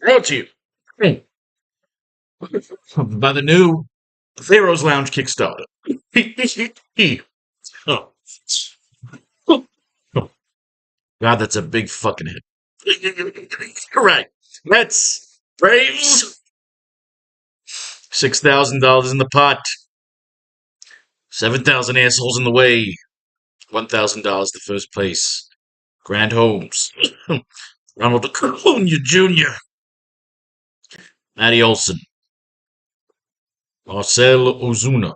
Brought to you by the new Faro's Lounge Kickstarter. Oh. God, that's a big fucking hit. Right. Mets, Braves, $6,000 in the pot, 7,000 assholes in the way, $1,000 to first place. Grand Homes, Ronald Acuna Jr., Matty Olson, Marcel Ozuna,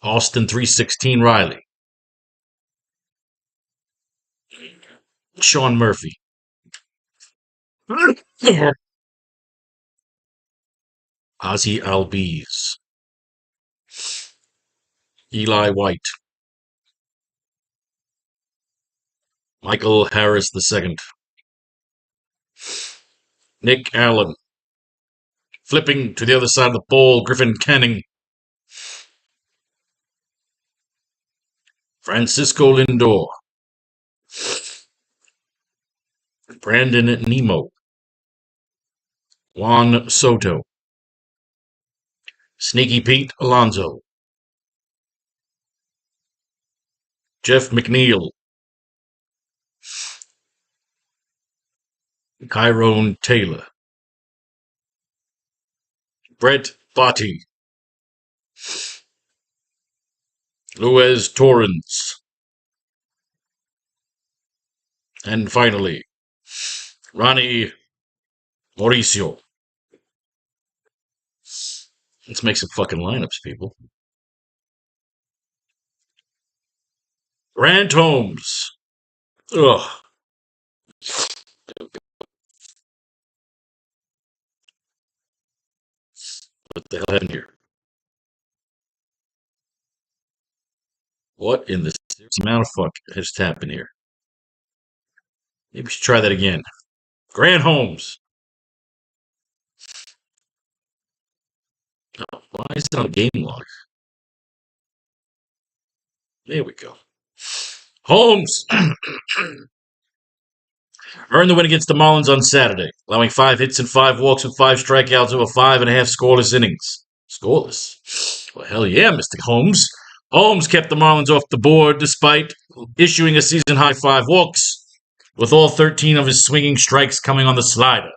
Austin 316 Riley, Sean Murphy, Ozzy Albies, Eli White, Michael Harris II, Nick Allen, flipping to the other side of the ball, Griffin Canning, Francisco Lindor, Brandon Nemo, Juan Soto, Sneaky Pete Alonso, Jeff McNeil, Tyrone Taylor, Brett Botti, Luis Torrens, and finally, Ronnie Mauricio. Let's make some fucking lineups, people. Grant Holmes. Ugh. What the hell happened here? What in the amount of fuck has happened here? Maybe we should try that again. Grant Holmes. Oh, why is it on a game log? There we go. Holmes earned the win against the Marlins on Saturday, allowing 5 hits and 5 walks with 5 strikeouts over 5.5 scoreless innings. Scoreless? Well, hell yeah, Mr. Holmes. Holmes kept the Marlins off the board despite issuing a season-high 5 walks, with all 13 of his swinging strikes coming on the slider.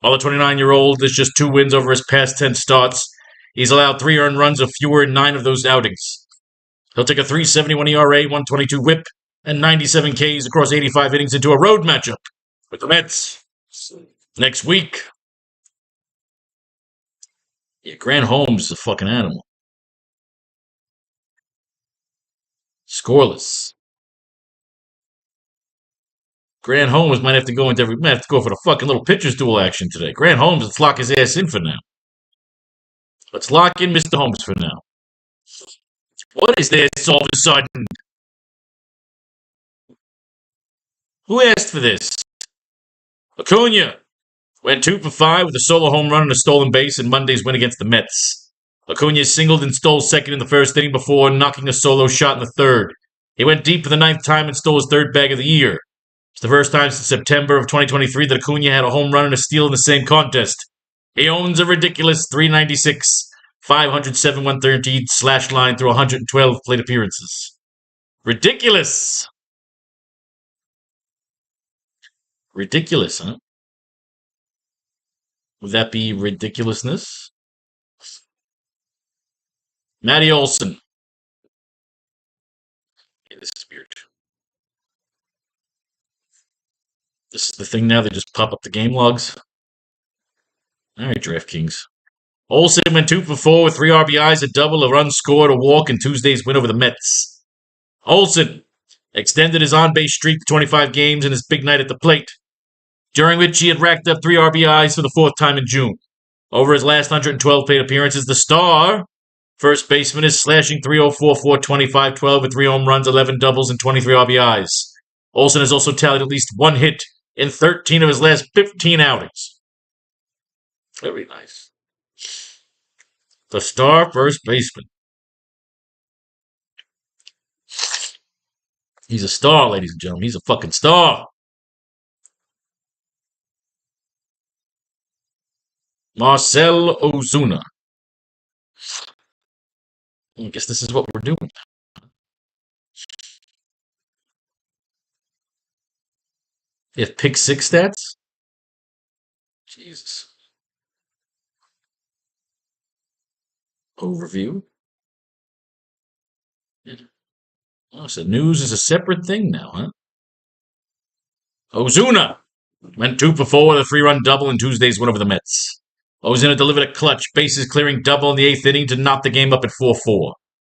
While the 29-year-old has just 2 wins over his past 10 starts, he's allowed 3 earned runs or fewer in 9 of those outings. He'll take a 3.71 ERA, 122 whip, and 97 Ks across 85 innings into a road matchup with the Mets next week. Yeah, Grant Holmes is a fucking animal. Scoreless. Grant Holmes might have to go for the fucking little pitcher's duel action today. Grant Holmes, let's lock his ass in for now. Let's lock in Mr. Holmes for now. What is this all of a sudden? Who asked for this? Acuna went 2 for 5 with a solo home run and a stolen base in Monday's win against the Mets. Acuna singled and stole second in the first inning before knocking a solo shot in the third. He went deep for the 9th time and stole his 3rd bag of the year. It's the first time since September of 2023 that Acuna had a home run and a steal in the same contest. He owns a ridiculous 396, 507, 113 slash line through 112 plate appearances. Ridiculous! Ridiculous, huh? Would that be ridiculousness? Matty Olson. Yeah, this is weird. This is the thing now, they just pop up the game logs. Alright, Draftkings. Olson went 2 for 4 with 3 RBIs, a double, a run scored, a walk in Tuesday's win over the Mets. Olson extended his on-base streak to 25 games in his big night at the plate, during which he had racked up 3 RBIs for the 4th time in June. Over his last 112 plate appearances, the star first baseman is slashing .304, .425, 12 with 3 home runs, 11 doubles, and 23 RBIs. Olson has also tallied at least 1 hit in 13 of his last 15 outings. Very nice. The star first baseman. He's a star, ladies and gentlemen. He's a fucking star. Marcell Ozuna. I guess this is what we're doing. If pick six stats? Jesus. Overview. Oh, so news is a separate thing now, huh? Ozuna went 2 for 4 with a 3-run double in Tuesday's win over the Mets. Ozuna delivered a clutch, bases clearing double in the 8th inning to knock the game up at 4-4.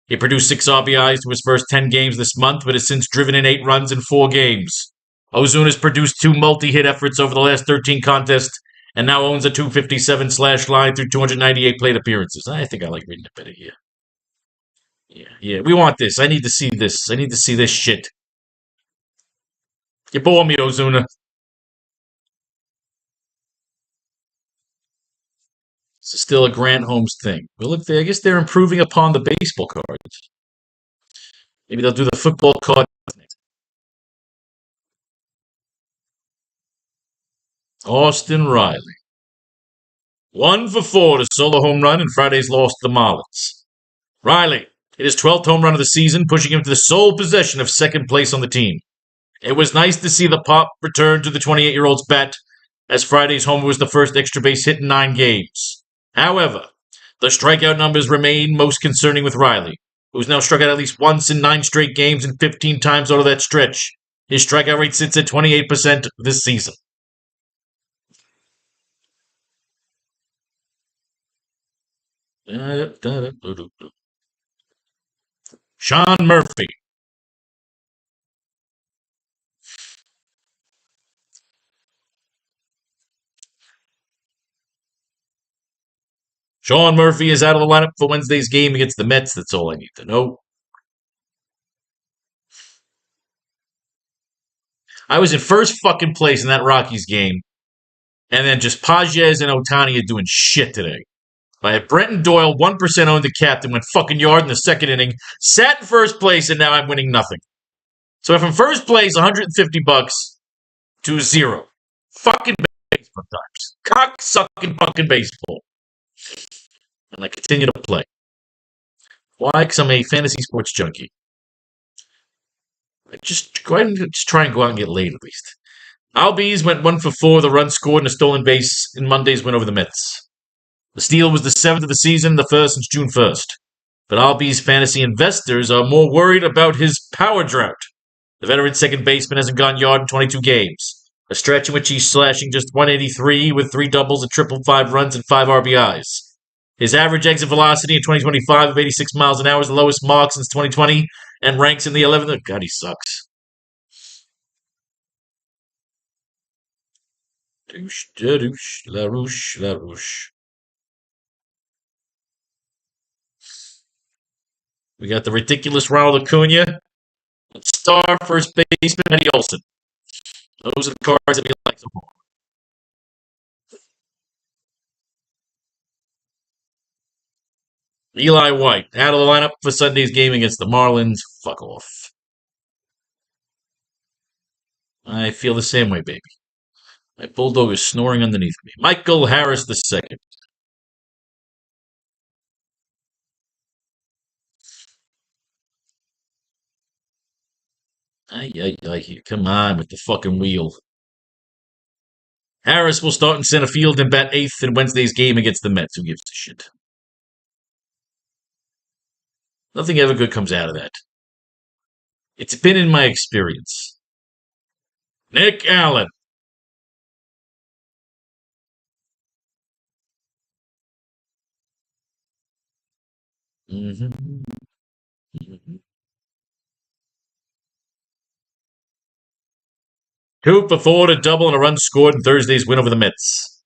He produced 6 RBIs to his first 10 games this month, but has since driven in 8 runs in 4 games. Ozuna's produced 2 multi-hit efforts over the last 13 contests and now owns a 257 slash line through 298 plate appearances. I think I like reading it better here. Yeah, we want this. I need to see this. I need to see this shit. You bore me, Ozuna. It's still a Grant Holmes thing. Well, look, I guess they're improving upon the baseball cards. Maybe they'll do the football card next. Austin Riley. 1 for 4 to solo home run in Friday's loss to the Marlins. Riley hit his 12th home run of the season, pushing him to the sole possession of second place on the team. It was nice to see the pop return to the 28-year-old's bat, as Friday's homer was the first extra base hit in 9 games. However, the strikeout numbers remain most concerning with Riley, who's now struck out at least once in 9 straight games and 15 times out of that stretch. His strikeout rate sits at 28% this season. Sean Murphy. Sean Murphy is out of the lineup for Wednesday's game against the Mets. That's all I need to know. I was in first fucking place in that Rockies game, and then just Pages and Otani are doing shit today. I had Brenton Doyle, 1% owned the captain, went fucking yard in the second inning, sat in first place, and now I'm winning nothing. So from first place, $150 to 0. Fucking baseball times. Cock sucking fucking baseball. And I continue to play. Why? Because I'm a fantasy sports junkie. Just go ahead and just try and go out and get laid at least. Albies went 1 for 4 with a run scored and a stolen base in Monday's win over the Mets. The steal was the 7th of the season, the first since June 1st. But Albies fantasy investors are more worried about his power drought. The veteran second baseman hasn't gone yard in 22 games, a stretch in which he's slashing just 183 with 3 doubles, a triple, 5 runs, and 5 RBIs. His average exit velocity in 2025 of 86 miles an hour is the lowest mark since 2020 and ranks in the 11th. Oh, God, he sucks. Douche, douche, la rouche, la rouche. We got the ridiculous Ronald Acuna, star first baseman Eddie Olson. Those are the cards that we like so far. Eli White, out of the lineup for Sunday's game against the Marlins. Fuck off. I feel the same way, baby. My bulldog is snoring underneath me. Michael Harris II. Ay, come on with the fucking wheel. Harris will start in center field and bat 8th in Wednesday's game against the Mets. Who gives a shit? Nothing ever good comes out of that. It's been in my experience. Nick Allen. Mm-hmm. Mm-hmm. 2 for 4 to double and a run scored in Thursday's win over the Mets.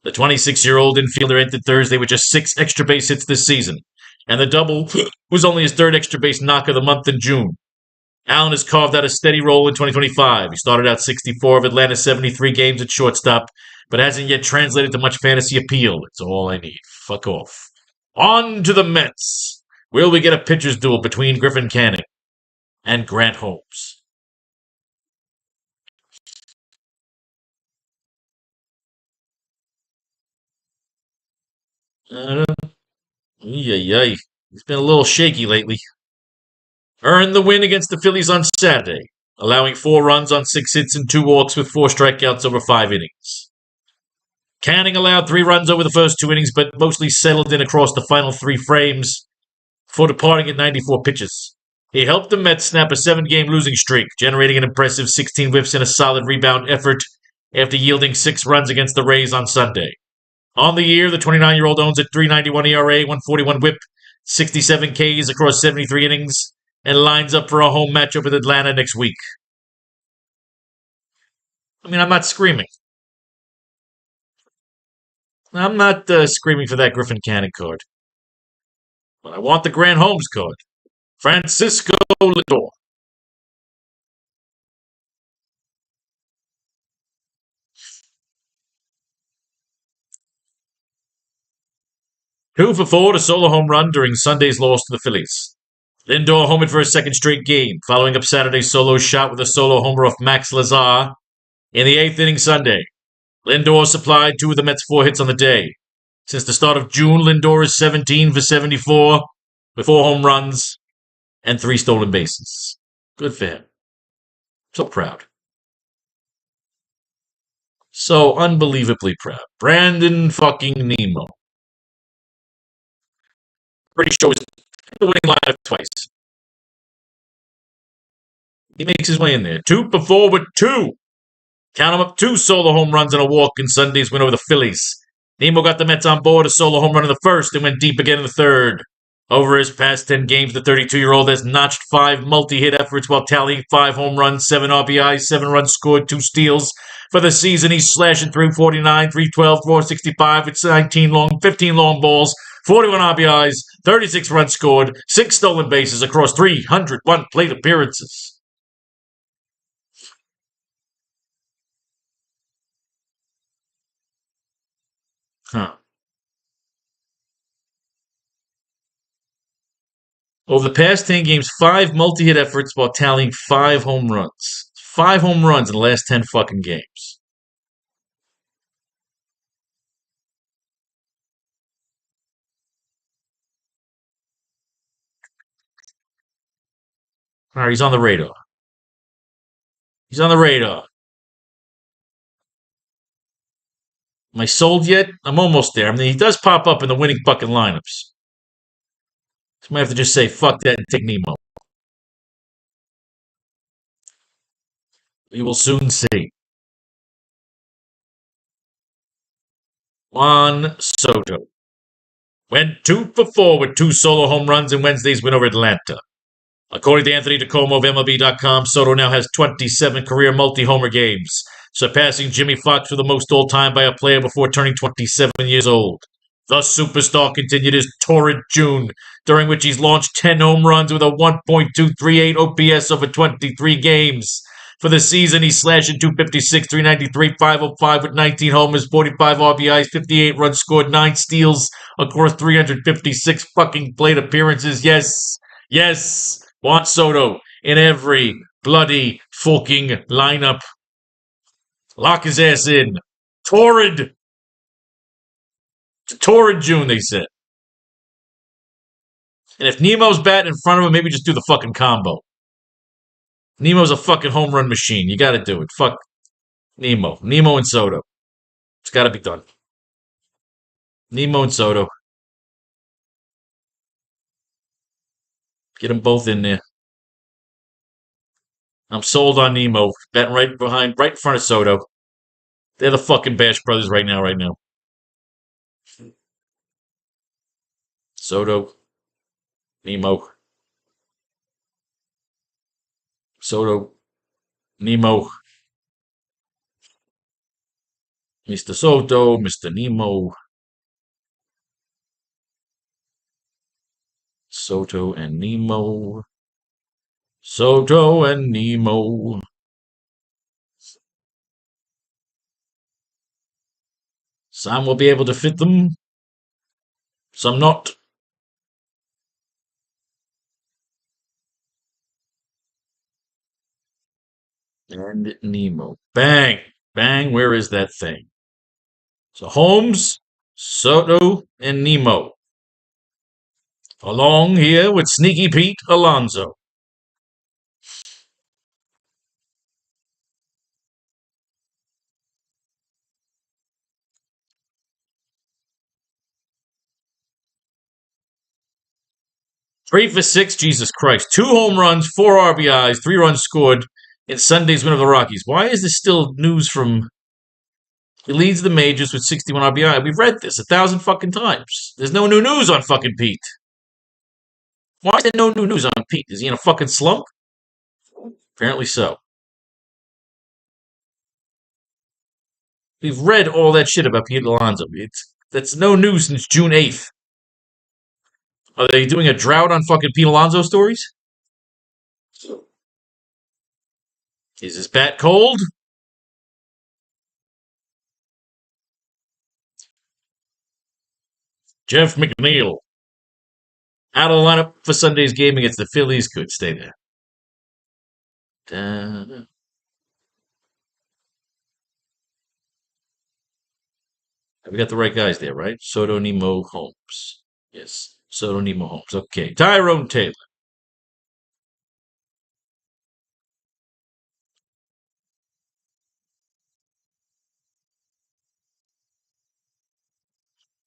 The 26-year-old infielder entered Thursday with just 6 extra base hits this season, and the double was only his 3rd extra base knock of the month in June. Allen has carved out a steady role in 2025. He started out 64 of Atlanta's 73 games at shortstop, but hasn't yet translated to much fantasy appeal. It's all I need. Fuck off. On to the Mets. Will we get a pitcher's duel between Griffin Canning and Grant Holmes? Uh, Yay. He's been a little shaky lately. Earned the win against the Phillies on Saturday, allowing 4 runs on 6 hits and 2 walks with 4 strikeouts over 5 innings. Canning allowed 3 runs over the first 2 innings, but mostly settled in across the final 3 frames before departing at 94 pitches. He helped the Mets snap a 7-game losing streak, generating an impressive 16 whiffs and a solid rebound effort after yielding 6 runs against the Rays on Sunday. On the year, the 29-year-old owns a 3.91 ERA, 141 WHIP, 67 Ks across 73 innings, and lines up for a home matchup with Atlanta next week. I mean, I'm not screaming. I'm not screaming for that Griffin Canning card. But I want the Grant Holmes card. Francisco Lindor. 2 for 4 to solo home run during Sunday's loss to the Phillies. Lindor homered for a second straight game, following up Saturday's solo shot with a solo homer off Max Lazar in the 8th inning Sunday. Lindor supplied 2 of the Mets' 4 hits on the day. Since the start of June, Lindor is 17 for 74 with 4 home runs and 3 stolen bases. Good for him. So proud. So unbelievably proud. Brandon fucking Nemo. Pretty sure he's the winning lineup twice. He makes his way in there. 2 for 4 with 2. Count him up 2 solo home runs and a walk in Sunday's win over the Phillies. Nemo got the Mets on board, a solo home run in the first and went deep again in the third. Over his past 10 games, the 32-year-old has notched 5 multi-hit efforts while tallying 5 home runs, 7 RBIs, 7 runs scored, 2 steals. For the season, he's slashing 349, 312, 465 with 15 long balls, 41 RBIs, 36 runs scored, 6 stolen bases across 301 plate appearances. Huh. Over the past 10 games, 5 multi-hit efforts while tallying 5 home runs. 5 home runs in the last 10 fucking games. All right, he's on the radar. He's on the radar. Am I sold yet? I'm almost there. I mean, he does pop up in the winning fucking lineups. So I might have to just say, fuck that and take Nemo. We will soon see. Juan Soto went 2 for 4 with 2 solo home runs in Wednesday's win over Atlanta. According to Anthony DeComo of MLB.com, Soto now has 27 career multi-homer games, surpassing Jimmy Fox for the most all-time by a player before turning 27 years old. The superstar continued his torrid June, during which he's launched 10 home runs with a 1.238 OPS over 23 games. For the season, he's slashing 256, 393, 505 with 19 homers, 45 RBIs, 58 runs scored, 9 steals across 356 fucking plate appearances. Yes, Juan Soto in every bloody fucking lineup. Lock his ass in. Torrid. It's a torrid June, they said. And if Nemo's batting in front of him, maybe just do the fucking combo. Nemo's a fucking home run machine. You gotta do it. Fuck Nemo. Nemo and Soto. It's gotta be done. Nemo and Soto. Get them both in there. I'm sold on Nemo. Batting right in front of Soto. They're the fucking Bash Brothers right now. Soto, Nemo, Soto, Nemo, Mr. Soto, Mr. Nemo, Soto and Nemo, Soto and Nemo. Some will be able to fit them, some not. And Nemo. Bang! Bang, where is that thing? So Holmes, Soto and Nemo. Along here with Sneaky Pete Alonso. Three for six, Jesus Christ. 2 home runs, 4 RBIs, 3 runs scored in Sunday's win of the Rockies. Why is this still news from... He leads the majors with 61 RBI. We've read this 1,000 fucking times. There's no new news on fucking Pete. Why is there no new news on Pete? Is he in a fucking slump? Apparently so. We've read all that shit about Pete Alonso. That's no news since June 8th. Are they doing a drought on fucking Pete Alonso stories? Is his bat cold? Jeff McNeil. Out of the lineup for Sunday's game against the Phillies. Could stay there. We got the right guys there, right? Soto, Nemo, Holmes. Yes. Soto, Nemo, Holmes. Okay. Tyrone Taylor.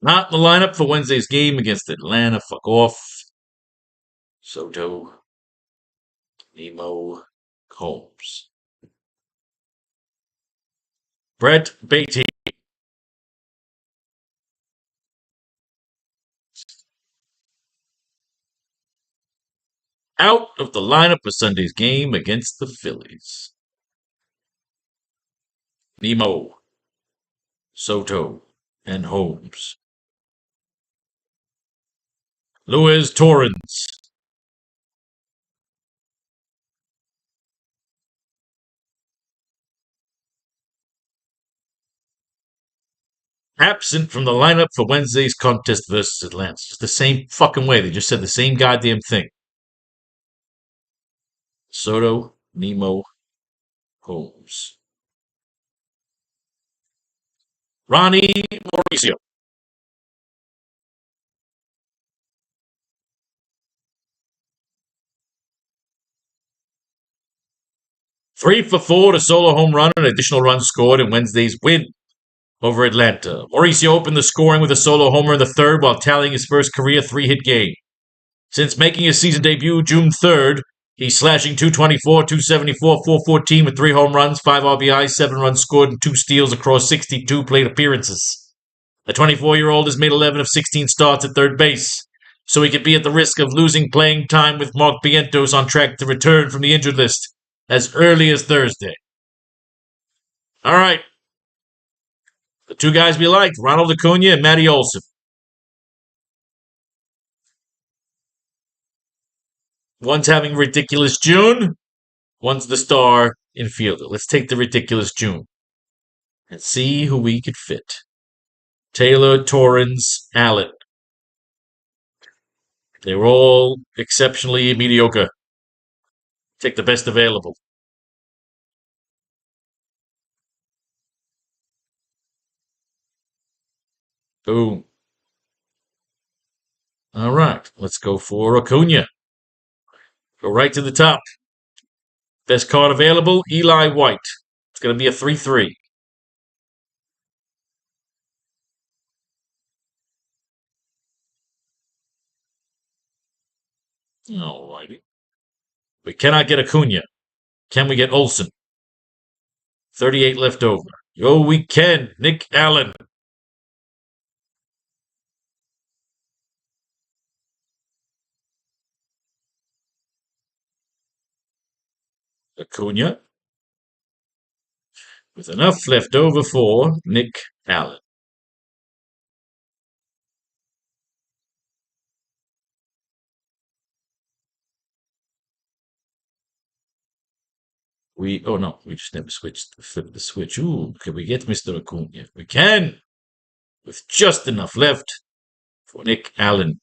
Not in the lineup for Wednesday's game against Atlanta. Fuck off. Soto, Nemo, Holmes. Brett Beatty. Out of the lineup for Sunday's game against the Phillies. Nemo, Soto, and Holmes. Luis Torrens. Absent from the lineup for Wednesday's contest versus Atlanta. It's just the same fucking way. They just said the same goddamn thing. Soto, Nemo, Holmes. Ronnie Mauricio. Three for four to solo home run and additional runs scored in Wednesday's win over Atlanta. Mauricio opened the scoring with a solo homer in the third while tallying his first career 3-hit game. Since making his season debut June 3rd, he's slashing 224, 274, 414 with 3 home runs, 5 RBIs, 7 runs scored, and 2 steals across 62 plate appearances. The 24-year-old has made 11 of 16 starts at third base, so he could be at the risk of losing playing time with Mark Vientos on track to return from the injured list as early as Thursday. All right. The 2 guys we liked, Ronald Acuna and Matty Olson. One's having a ridiculous June. One's the star infielder. Let's take the ridiculous June and see who we could fit. Taylor, Torrens, Allen. They were all exceptionally mediocre. Take the best available. Boom. All right, let's go for Acuna. Go right to the top. Best card available, Eli White. It's going to be a 3-3. All righty. We cannot get Acuna. Can we get Olson? 38 left over. Oh, we can. Nick Allen. Acuna. With enough left over for Nick Allen. Oh no, we just never flipped the switch. Ooh, can we get Mr. Acuna? We can! With just enough left for Nick Allen.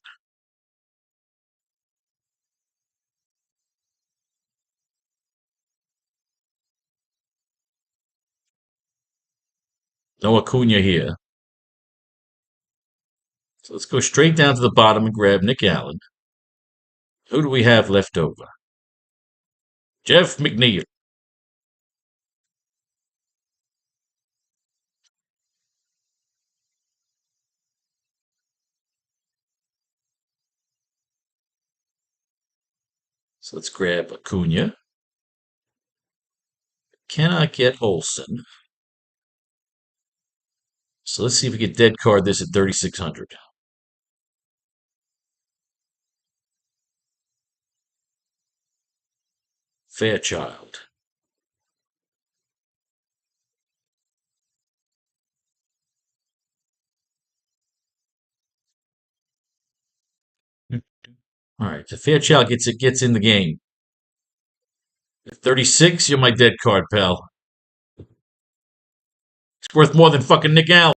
No Acuna here. So let's go straight down to the bottom and grab Nick Allen. Who do we have left over? Jeff McNeil. So let's grab Acuna. Cannot get Olson. So let's see if we can dead card this at 3,600. Fairchild. All right, the Fairchild gets in the game. At 36, you're my dead card, pal. It's worth more than fucking Nick Allen.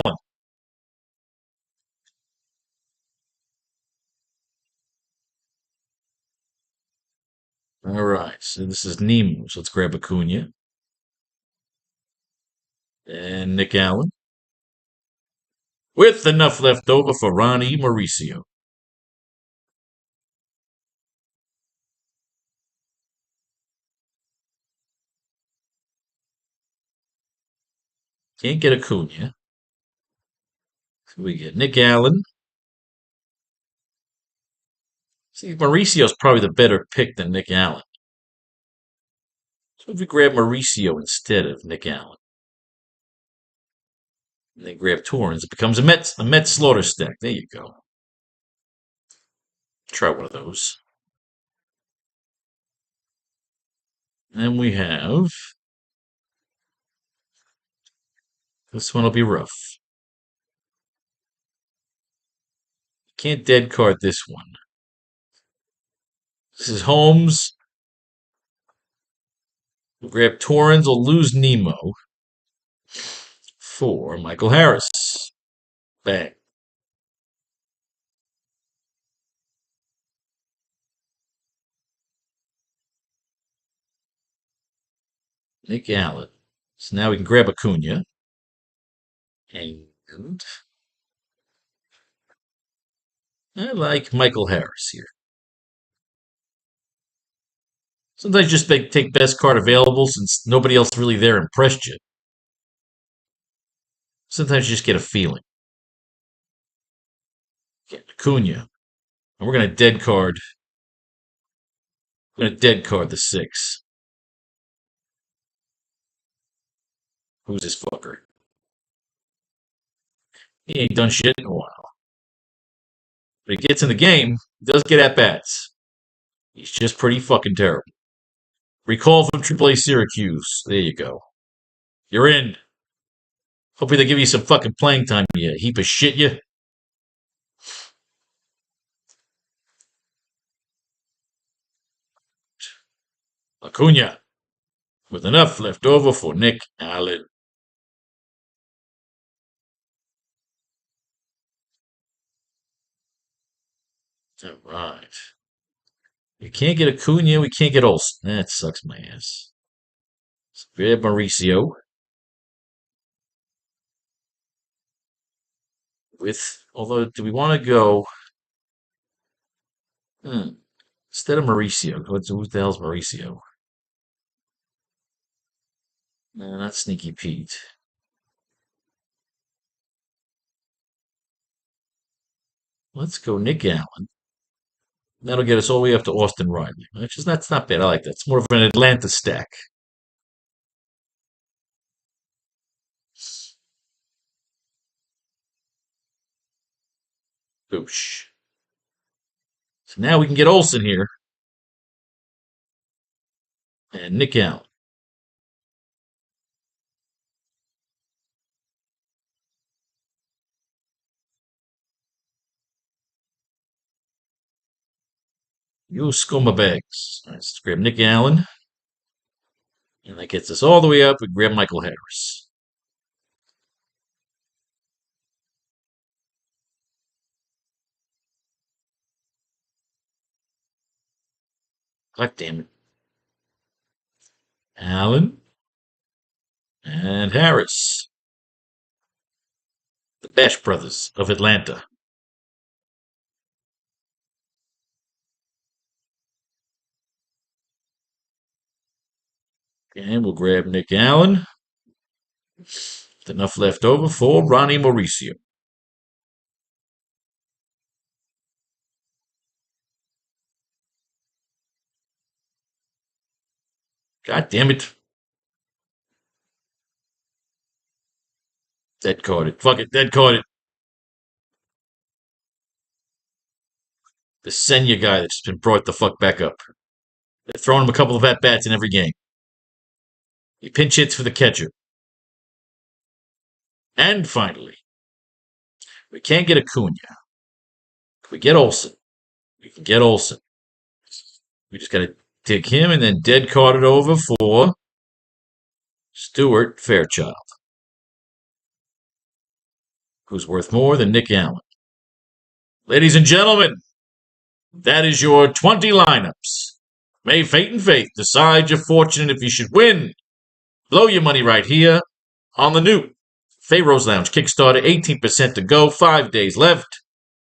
All right, so this is Nemo. So let's grab Acuna and Nick Allen with enough left over for Ronnie Mauricio. Can't get Acuna. So we get Nick Allen. See, Mauricio's probably the better pick than Nick Allen. So if we grab Mauricio instead of Nick Allen, and then grab Torrens, it becomes a Mets slaughter stack. There you go. Try one of those. And we have. This one will be rough. Can't dead card this one. This is Holmes. We'll grab Torrens. We'll lose Nemo for Michael Harris. Bang. Nick Allen. So now we can grab Acuna. And I like Michael Harris here. Sometimes you just take best card available since nobody else really there impressed you. Sometimes you just get a feeling. Get Acuna. And we're going to dead card. We're going to dead card the 6. Who's this fucker? He ain't done shit in a while. But he gets in the game, he does get at bats. He's just pretty fucking terrible. Recall from AAA Syracuse. There you go. You're in. Hopefully they give you some fucking playing time, you heap of shit, you. Acuna. With enough left over for Nick Allen. All right. We can't get Acuna. We can't get Olson. That sucks my ass. So we have Mauricio. Although, do we want to go instead of Mauricio? Who the hell's Mauricio? No, not Sneaky Pete. Let's go Nick Allen. That'll get us all the way up to Austin Riley. That's not bad. I like that. It's more of an Atlanta stack. Boosh. So now we can get Olson here. And Nick Allen. You scumbags. Bags. Let's grab Nick Allen. And that gets us all the way up. We grab Michael Harris. God damn it. Allen. And Harris. The Bash Brothers of Atlanta. And we'll grab Nick Allen. With enough left over for Ronnie Mauricio. God damn it. Dead carded. Fuck it, dead carded. The Senya guy that's been brought the fuck back up. They're throwing him a couple of at-bats in every game. He pinch hits for the catcher. And finally, we can't get Acuna. We get Olsen. We can get Olsen. We just gotta take him and then dead card it over for Stuart Fairchild, who's worth more than Nick Allen. Ladies and gentlemen, that is your 20 lineups. May fate and faith decide your fortune if you should win. Blow your money right here on the new Faro's Lounge Kickstarter. 18% to go, 5 days left.